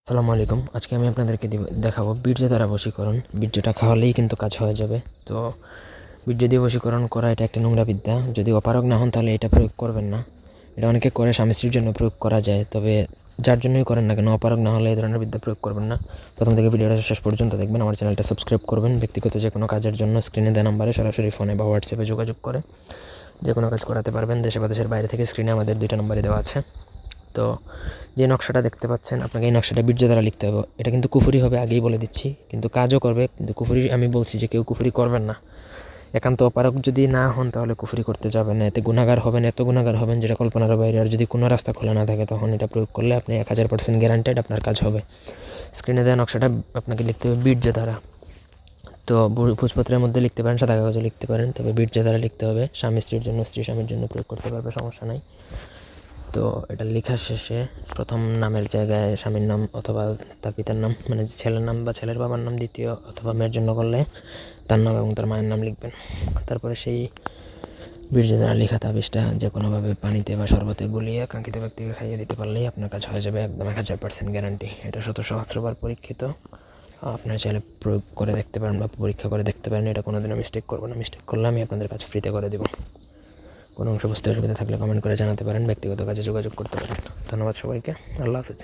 আসসালামু আলাইকুম। আজকে আমি আপনাদেরকে দেখাবো বীর্য দ্বারা বশীকরণ। বীর্যটা খাওয়ালেই কিন্তু কাজ হয়ে যাবে। তো বীর্য দিয়ে বশীকরণ করা এটা একটা নোংরা বিদ্যা। যদি অপারগ না হন তাহলে এটা প্রয়োগ করবেন না। এটা অনেকে করে স্বামী স্ত্রীর জন্য প্রয়োগ করা যায়, তবে যার জন্যই করেন না কেন অপারগ না হলে এই ধরনের বিদ্যা প্রয়োগ করবেন না। প্রথম থেকে ভিডিওটা শেষ পর্যন্ত দেখবেন। আমার চ্যানেলটা সাবস্ক্রাইব করবেন। ব্যক্তিগত যে কোনো কাজের জন্য স্ক্রিনে দেওয়া নাম্বারে সরাসরি ফোনে বা হোয়াটসঅ্যাপে যোগাযোগ করে যে কোনো কাজ করাতে পারবেন। দেশে বা দেশের বাইরে থেকে স্ক্রিনে আমাদের 2টা নম্বরই দেওয়া আছে। তো যে নকশাটা দেখতে পাচ্ছেন, আপনাকে এই নকশাটা বীর্য দ্বারা লিখতে হবে। এটা কিন্তু কুফরি হবে, আগেই বলে দিচ্ছি, কিন্তু কাজও করবে। কিন্তু কুফরি আমি বলছি যে কেউ কুফরি করবেন না। একান্ত অপারগ যদি না হন তাহলে কুফরি করতে যাবেন না। এতে গুনাহগার হবেন, এত গুনাহগার হবেন যেটা কল্পনার বাইরে। আর যদি কোনো রাস্তা খোলা না থাকে তখন এটা প্রয়োগ করলে আপনি 1000% গ্যারান্টেড আপনার কাজ হবে। স্ক্রিনে দেওয়া নকশাটা আপনাকে লিখতে হবে বীর্য দ্বারা। তো ভোজপত্রের মধ্যে লিখতে পারেন, সাদা কাগজে লিখতে পারেন, তবে বীর্য দ্বারা লিখতে হবে। স্বামী স্ত্রীর জন্য, স্ত্রী স্বামীর জন্য প্রয়োগ করতে পারবে, সমস্যা নাই। তো এটা লেখার শেষে প্রথম নামের জায়গায় স্বামীর নাম অথবা তার পিতার নাম, মানে ছেলের নাম বা ছেলের বাবার নাম, দ্বিতীয় অথবা মেয়ের জন্য করলে তার নাম এবং তার মায়ের নাম লিখবেন। তারপরে সেই বীর্য দ্বারা লেখা তাবিজটা যে কোনোভাবে পানিতে বা শরবতে গুলিয়ে কাঙ্ক্ষিত ব্যক্তিকে খাইয়ে দিতে পারলেই আপনার কাজ হয়ে যাবে, একদম 1000% গ্যারান্টি। এটা শত সহস্রবার পরীক্ষিত। আপনারা চাইলে প্রয়োগ করে দেখতে পারেন বা পরীক্ষা করে দেখতে পারেন। এটা কোনোদিনও মিস্টেক করবো না। মিস্টেক করলে আমি আপনাদের কাজ ফ্রিতে করে দেবো। কোনো অংশ বুঝতে অসুবিধা থাকলে কমেন্ট করে জানাতে পারেন, ব্যক্তিগত কাজে যোগাযোগ করতে পারেন। ধন্যবাদ সবাইকে। আল্লাহ হাফেজ।